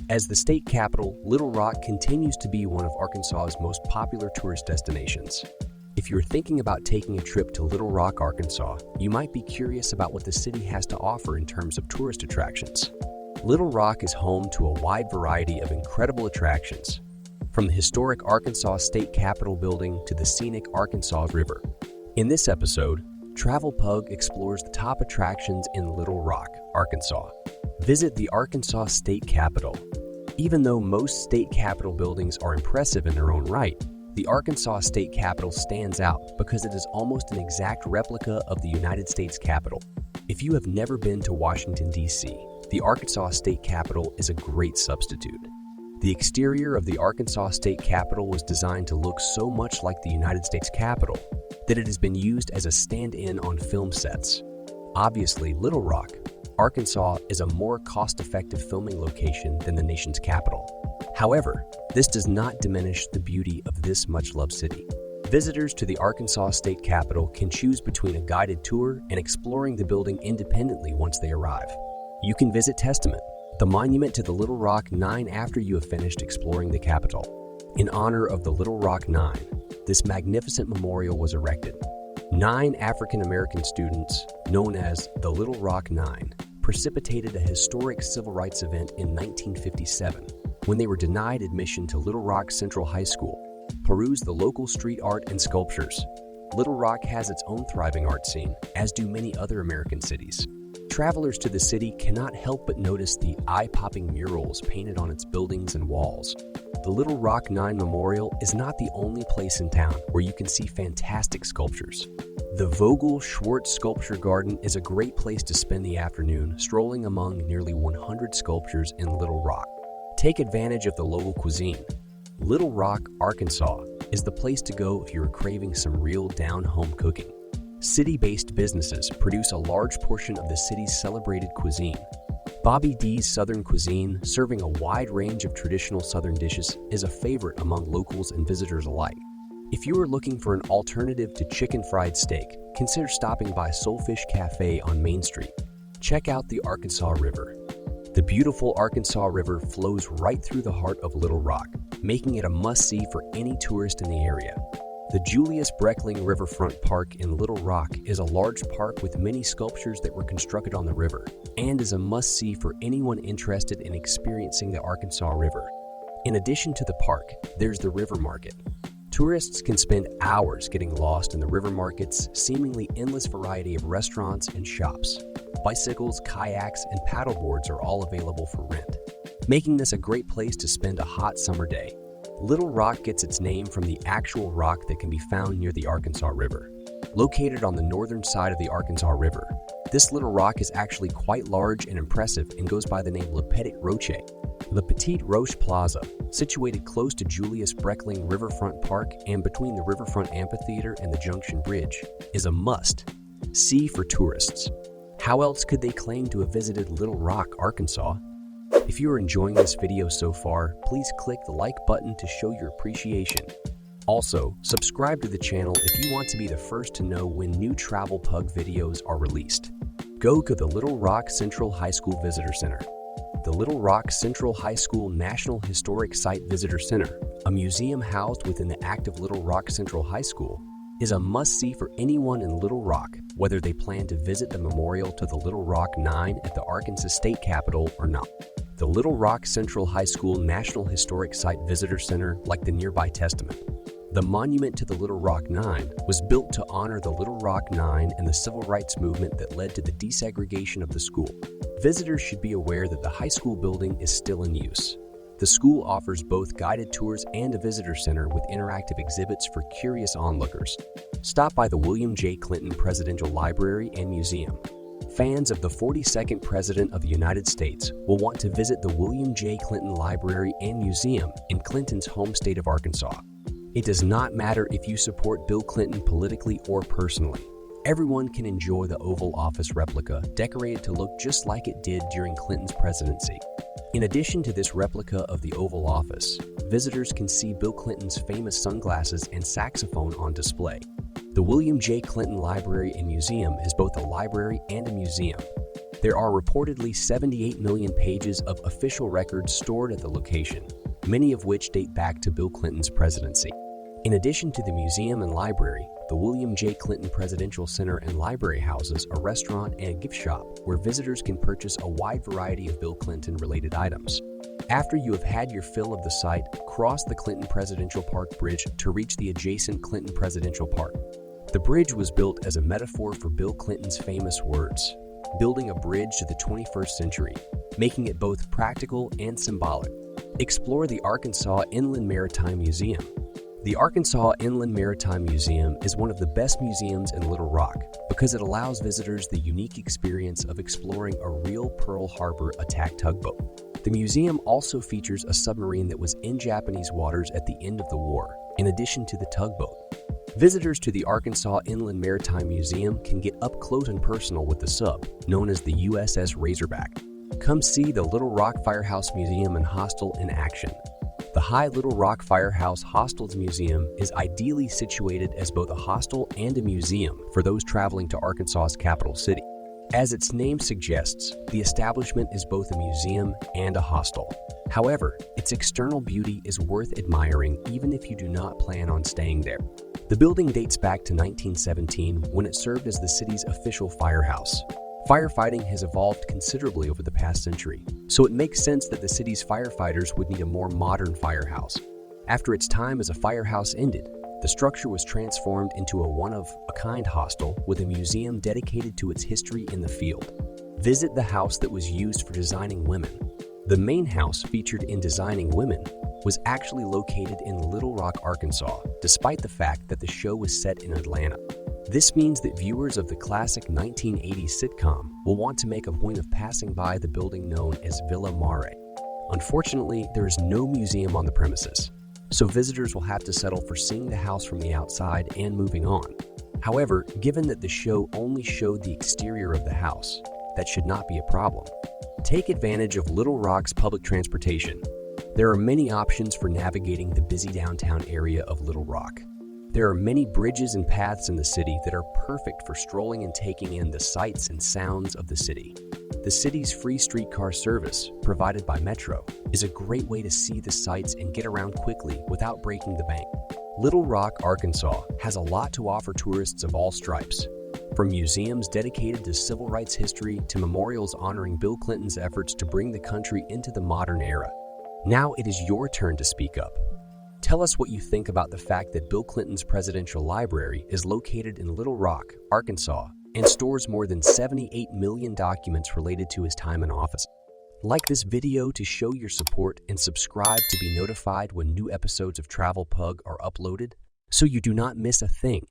As the state capital, Little Rock continues to be one of Arkansas's most popular tourist destinations. If you're thinking about taking a trip to Little Rock, Arkansas, you might be curious about what the city has to offer in terms of tourist attractions. Little Rock is home to a wide variety of incredible attractions, from the historic Arkansas State Capitol building to the scenic Arkansas River. In this episode, Travel Pug explores the top attractions in Little Rock, Arkansas. Visit the Arkansas State Capitol. Even though most state capitol buildings are impressive in their own right, the Arkansas State Capitol stands out because it is almost an exact replica of the United States Capitol. If you have never been to Washington, D.C., the Arkansas State Capitol is a great substitute. The exterior of the Arkansas State Capitol was designed to look so much like the United States Capitol that it has been used as a stand-in on film sets. Obviously, Little Rock, Arkansas is a more cost-effective filming location than the nation's capital. However, this does not diminish the beauty of this much-loved city. Visitors to the Arkansas State Capitol can choose between a guided tour and exploring the building independently once they arrive. You can visit Testament, the monument to the Little Rock Nine, after you have finished exploring the Capitol. In honor of the Little Rock Nine, this magnificent memorial was erected. 9 African-American students, known as the Little Rock Nine, precipitated a historic civil rights event in 1957 when they were denied admission to Little Rock Central High School. Peruse the local street art and sculptures. Little Rock has its own thriving art scene, as do many other American cities. Travelers to the city cannot help but notice the eye-popping murals painted on its buildings and walls. The Little Rock Nine Memorial is not the only place in town where you can see fantastic sculptures. The Vogel Schwartz Sculpture Garden is a great place to spend the afternoon strolling among nearly 100 sculptures in Little Rock. Take advantage of the local cuisine. Little Rock, Arkansas is the place to go if you're craving some real down-home cooking. City-based businesses produce a large portion of the city's celebrated cuisine. Bobby D's Southern Cuisine, serving a wide range of traditional Southern dishes, is a favorite among locals and visitors alike. If you are looking for an alternative to chicken fried steak, consider stopping by Soulfish Cafe on Main Street. Check out the Arkansas River. The beautiful Arkansas River flows right through the heart of Little Rock, making it a must-see for any tourist in the area. The Julius Breckling Riverfront Park in Little Rock is a large park with many sculptures that were constructed on the river and is a must-see for anyone interested in experiencing the Arkansas River. In addition to the park, there's the River Market. Tourists can spend hours getting lost in the river market's seemingly endless variety of restaurants and shops. Bicycles, kayaks, and paddleboards are all available for rent, making this a great place to spend a hot summer day. Little Rock gets its name from the actual rock that can be found near the Arkansas River. Located on the northern side of the Arkansas River, this little rock is actually quite large and impressive and goes by the name Le Petit Rocher. Le Petit Roche Plaza, situated close to Julius Breckling Riverfront Park and between the Riverfront Amphitheater and the Junction Bridge, is a must-see for tourists. How else could they claim to have visited Little Rock, Arkansas? If you are enjoying this video so far, please click the like button to show your appreciation. Also, subscribe to the channel if you want to be the first to know when new Travel Pug videos are released. Go to the Little Rock Central High School Visitor Center. The Little Rock Central High School National Historic Site Visitor Center, a museum housed within the active Little Rock Central High School, is a must-see for anyone in Little Rock, whether they plan to visit the memorial to the Little Rock Nine at the Arkansas State Capitol or not. The Little Rock Central High School National Historic Site Visitor Center, like the nearby Testament. The monument to the Little Rock Nine was built to honor the Little Rock Nine and the civil rights movement that led to the desegregation of the school. Visitors should be aware that the high school building is still in use. The school offers both guided tours and a visitor center with interactive exhibits for curious onlookers. Stop by the William J. Clinton Presidential Library and Museum. Fans of the 42nd President of the United States will want to visit the William J. Clinton Library and Museum in Clinton's home state of Arkansas. It does not matter if you support Bill Clinton politically or personally. Everyone can enjoy the Oval Office replica, decorated to look just like it did during Clinton's presidency. In addition to this replica of the Oval Office, visitors can see Bill Clinton's famous sunglasses and saxophone on display. The William J. Clinton Library and Museum is both a library and a museum. There are reportedly 78 million pages of official records stored at the location, many of which date back to Bill Clinton's presidency. In addition to the museum and library, the William J. Clinton Presidential Center and Library houses a restaurant and a gift shop where visitors can purchase a wide variety of Bill Clinton-related items. After you have had your fill of the site, cross the Clinton Presidential Park Bridge to reach the adjacent Clinton Presidential Park. The bridge was built as a metaphor for Bill Clinton's famous words, "Building a bridge to the 21st century," making it both practical and symbolic. Explore the Arkansas Inland Maritime Museum. The Arkansas Inland Maritime Museum is one of the best museums in Little Rock because it allows visitors the unique experience of exploring a real Pearl Harbor attack tugboat. The museum also features a submarine that was in Japanese waters at the end of the war, in addition to the tugboat. Visitors to the Arkansas Inland Maritime Museum can get up close and personal with the sub, known as the USS Razorback. Come see the Little Rock Firehouse Museum and Hostel in action. The High Little Rock Firehouse Hostels Museum is ideally situated as both a hostel and a museum for those traveling to Arkansas's capital city. As its name suggests, the establishment is both a museum and a hostel. However, its external beauty is worth admiring even if you do not plan on staying there. The building dates back to 1917 when it served as the city's official firehouse. Firefighting has evolved considerably over the past century, so it makes sense that the city's firefighters would need a more modern firehouse. After its time as a firehouse ended, the structure was transformed into a one-of-a-kind hostel with a museum dedicated to its history in the field. Visit the house that was used for designing women. The main house featured in Designing Women was actually located in Little Rock, Arkansas, despite the fact that the show was set in Atlanta. This means that viewers of the classic 1980s sitcom will want to make a point of passing by the building known as Villa Mare. Unfortunately, there is no museum on the premises, so visitors will have to settle for seeing the house from the outside and moving on. However, given that the show only showed the exterior of the house, that should not be a problem. Take advantage of Little Rock's public transportation. There are many options for navigating the busy downtown area of Little Rock. There are many bridges and paths in the city that are perfect for strolling and taking in the sights and sounds of the city. The city's free streetcar service, provided by Metro, is a great way to see the sights and get around quickly without breaking the bank. Little Rock, Arkansas has a lot to offer tourists of all stripes. From museums dedicated to civil rights history to memorials honoring Bill Clinton's efforts to bring the country into the modern era. Now it is your turn to speak up. Tell us what you think about the fact that Bill Clinton's presidential library is located in Little Rock, Arkansas, and stores more than 78 million documents related to his time in office. Like this video to show your support and subscribe to be notified when new episodes of Travel Pug are uploaded so you do not miss a thing.